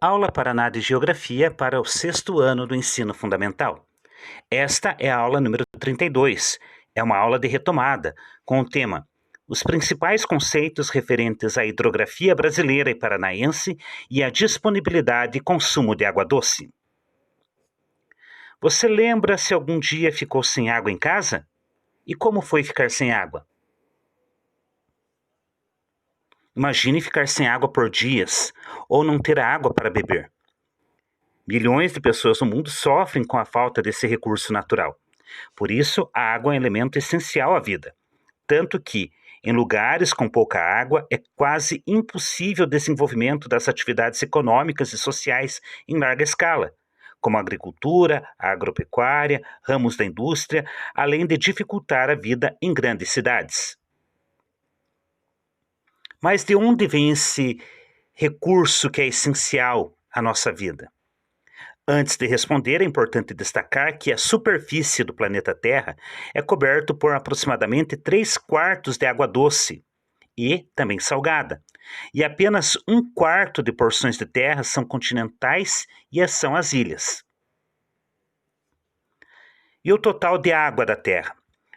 Aula Paraná de Geografia para o 6º ano do ensino fundamental. Esta é a aula número 32. É uma aula de retomada, com o tema Os principais conceitos referentes à hidrografia brasileira e paranaense e à disponibilidade e consumo de água doce. Você lembra se algum dia ficou sem água em casa? E como foi ficar sem água? Imagine ficar sem água por dias ou não ter água para beber. Milhões de pessoas no mundo sofrem com a falta desse recurso natural. Por isso, a água é um elemento essencial à vida. Tanto que, em lugares com pouca água, é quase impossível o desenvolvimento das atividades econômicas e sociais em larga escala, como a agricultura, a agropecuária, ramos da indústria, além de dificultar a vida em grandes cidades. Mas de onde vem esse recurso que é essencial à nossa vida? Antes de responder, é importante destacar que a superfície do planeta Terra é coberta por aproximadamente 3/4 de água doce e também salgada, e apenas 1/4 de porções de terra são continentais e são as ilhas. E o total de água da Terra?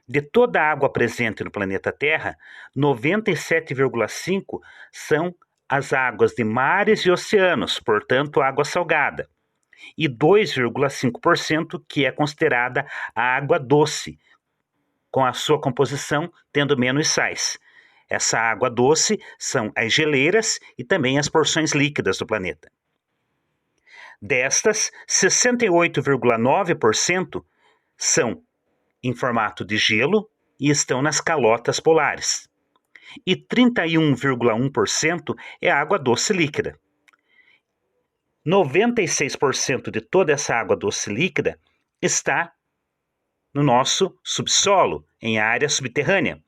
De toda a água presente no planeta Terra, 97,5% são as águas de mares e oceanos, portanto, água salgada. E 2,5% que é considerada a água doce, com a sua composição tendo menos sais. Essa água doce são as geleiras e também as porções líquidas do planeta. Destas, 68,9% são em formato de gelo e estão nas calotas polares. E 31,1% é água doce líquida. 96% de toda essa água doce líquida está no nosso subsolo, em área subterrânea.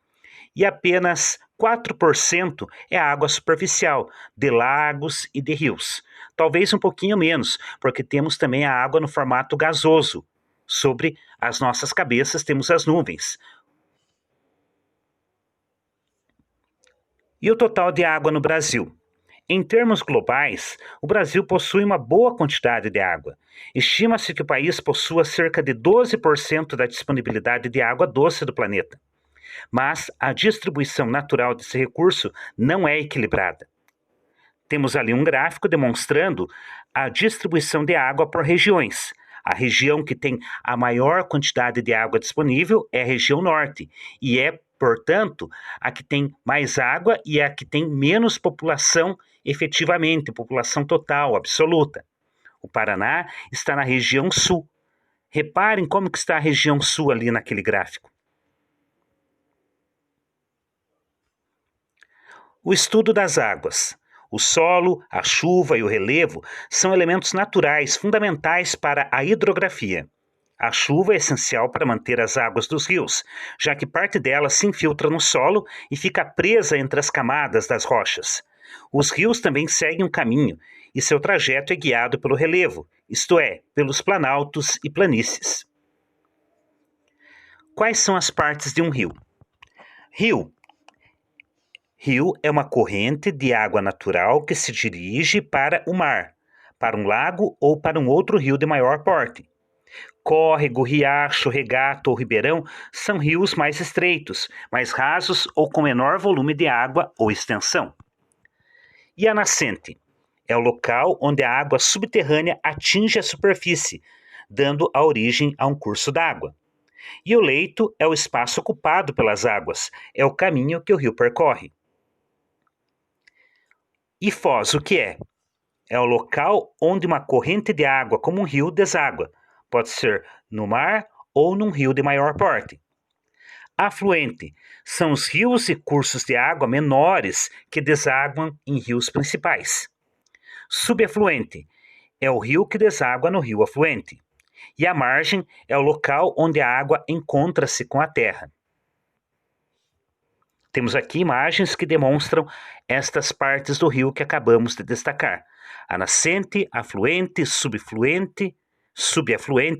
E apenas 4% é água superficial, de lagos e de rios. Talvez um pouquinho menos, porque temos também a água no formato gasoso. Sobre as nossas cabeças temos as nuvens. E o total de água no Brasil? Em termos globais, o Brasil possui uma boa quantidade de água. Estima-se que o país possua cerca de 12% da disponibilidade de água doce do planeta. Mas a distribuição natural desse recurso não é equilibrada. Temos ali um gráfico demonstrando a distribuição de água por regiões. A região que tem a maior quantidade de água disponível é a região norte, e é, portanto, a que tem mais água e a que tem menos população efetivamente, população total, absoluta. O Paraná está na região sul. Reparem como que está a região sul ali naquele gráfico. O estudo das águas. O solo, a chuva e o relevo são elementos naturais fundamentais para a hidrografia. A chuva é essencial para manter as águas dos rios, já que parte delas se infiltra no solo e fica presa entre as camadas das rochas. Os rios também seguem um caminho e seu trajeto é guiado pelo relevo, isto é, pelos planaltos e planícies. Quais são as partes de um rio? Rio é uma corrente de água natural que se dirige para o mar, para um lago ou para um outro rio de maior porte. Córrego, riacho, regato ou ribeirão são rios mais estreitos, mais rasos ou com menor volume de água ou extensão. E a nascente? É o local onde a água subterrânea atinge a superfície, dando a origem a um curso d'água. E o leito é o espaço ocupado pelas águas, é o caminho que o rio percorre. E foz, o que é? É o local onde uma corrente de água, como um rio, deságua. Pode ser no mar ou num rio de maior porte. Afluente são os rios e cursos de água menores que desaguam em rios principais. Subafluente é o rio que deságua no rio afluente. E a margem é o local onde a água encontra-se com a terra. Temos aqui imagens que demonstram estas partes do rio que acabamos de destacar. A nascente, afluente, subafluente,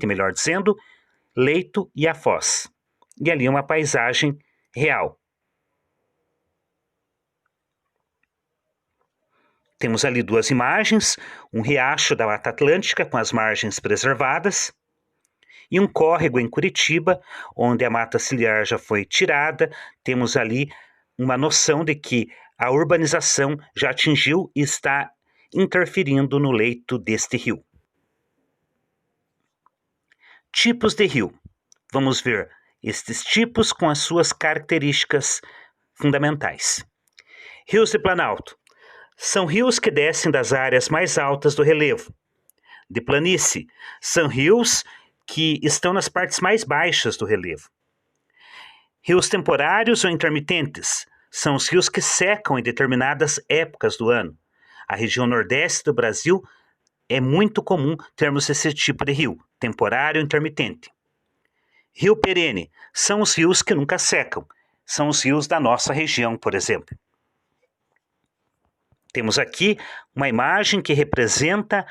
melhor dizendo, leito e a foz. E ali uma paisagem real. Temos ali duas imagens, um riacho da Mata Atlântica com as margens preservadas e um córrego em Curitiba, onde a mata ciliar já foi tirada. Temos ali uma noção de que a urbanização já atingiu e está interferindo no leito deste rio. Tipos de rio. Vamos ver estes tipos com as suas características fundamentais. Rios de planalto. São rios que descem das áreas mais altas do relevo. De planície. São rios que estão nas partes mais baixas do relevo. Rios temporários ou intermitentes. São os rios que secam em determinadas épocas do ano. A região nordeste do Brasil é muito comum termos esse tipo de rio, temporário ou intermitente. Rio perene são os rios que nunca secam. São os rios da nossa região, por exemplo. Temos aqui uma imagem que representa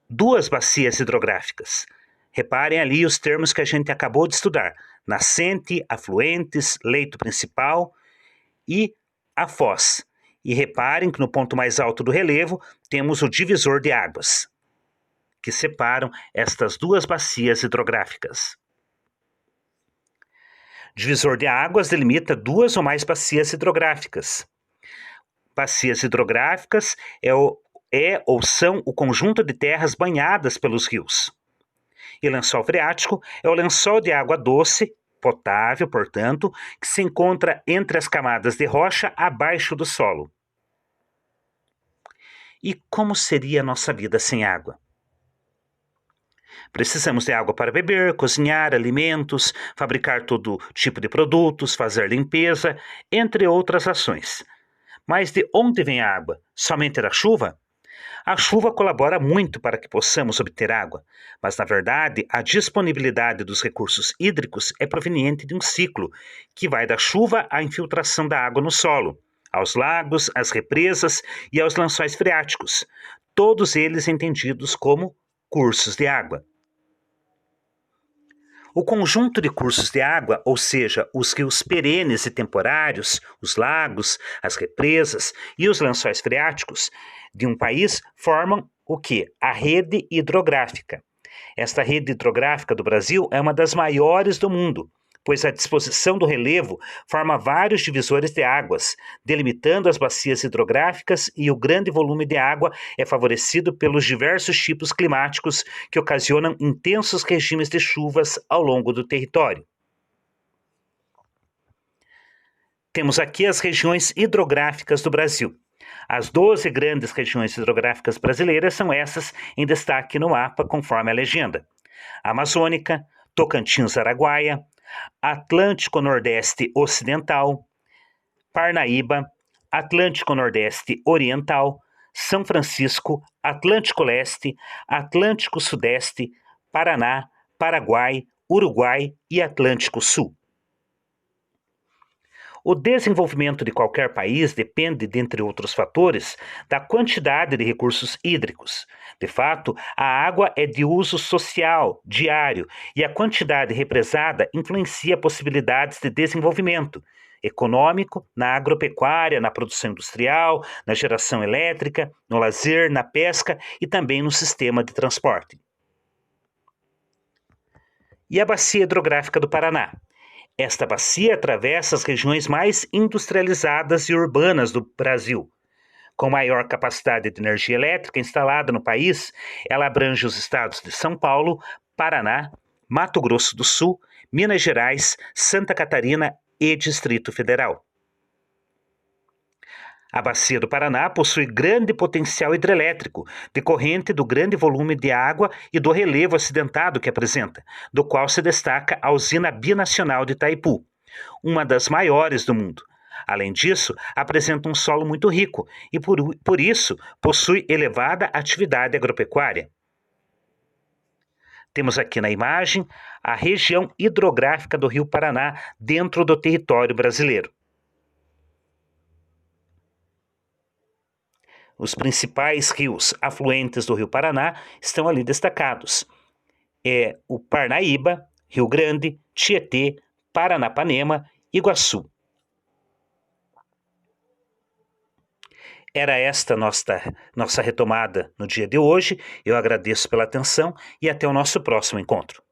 duas bacias hidrográficas. Reparem ali os termos que a gente acabou de estudar: nascente, afluentes, leito principal e a foz. E reparem que no ponto mais alto do relevo temos o divisor de águas, que separam estas duas bacias hidrográficas. Divisor de águas delimita duas ou mais bacias hidrográficas. Bacias hidrográficas ou são o conjunto de terras banhadas pelos rios. E lençol freático é o lençol de água doce, potável, portanto, que se encontra entre as camadas de rocha abaixo do solo. E como seria a nossa vida sem água? Precisamos de água para beber, cozinhar alimentos, fabricar todo tipo de produtos, fazer limpeza, entre outras ações. Mas de onde vem a água? Somente da chuva? A chuva colabora muito para que possamos obter água, mas na verdade a disponibilidade dos recursos hídricos é proveniente de um ciclo que vai da chuva à infiltração da água no solo, aos lagos, às represas e aos lençóis freáticos, todos eles entendidos como cursos de água. O conjunto de cursos de água, ou seja, os rios perenes e temporários, os lagos, as represas e os lençóis freáticos de um país formam o quê? A rede hidrográfica. Esta rede hidrográfica do Brasil é uma das maiores do mundo, pois a disposição do relevo forma vários divisores de águas, delimitando as bacias hidrográficas, e o grande volume de água é favorecido pelos diversos tipos climáticos que ocasionam intensos regimes de chuvas ao longo do território. Temos aqui as regiões hidrográficas do Brasil. As 12 grandes regiões hidrográficas brasileiras são essas em destaque no mapa, conforme a legenda: Amazônica, Tocantins-Araguaia, Atlântico Nordeste Ocidental, Parnaíba, Atlântico Nordeste Oriental, São Francisco, Atlântico Leste, Atlântico Sudeste, Paraná, Paraguai, Uruguai e Atlântico Sul. O desenvolvimento de qualquer país depende, dentre outros fatores, da quantidade de recursos hídricos. De fato, a água é de uso social, diário, e a quantidade represada influencia possibilidades de desenvolvimento econômico, na agropecuária, na produção industrial, na geração elétrica, no lazer, na pesca e também no sistema de transporte. E a bacia hidrográfica do Paraná? Esta bacia atravessa as regiões mais industrializadas e urbanas do Brasil. Com maior capacidade de energia elétrica instalada no país, ela abrange os estados de São Paulo, Paraná, Mato Grosso do Sul, Minas Gerais, Santa Catarina e Distrito Federal. A bacia do Paraná possui grande potencial hidrelétrico, decorrente do grande volume de água e do relevo acidentado que apresenta, do qual se destaca a usina binacional de Itaipu, uma das maiores do mundo. Além disso, apresenta um solo muito rico e, por isso, possui elevada atividade agropecuária. Temos aqui na imagem a região hidrográfica do Rio Paraná dentro do território brasileiro. Os principais rios afluentes do Rio Paraná estão ali destacados. É o Parnaíba, Rio Grande, Tietê, Paranapanema, Iguaçu. Era esta nossa retomada no dia de hoje. Eu agradeço pela atenção e até o nosso próximo encontro.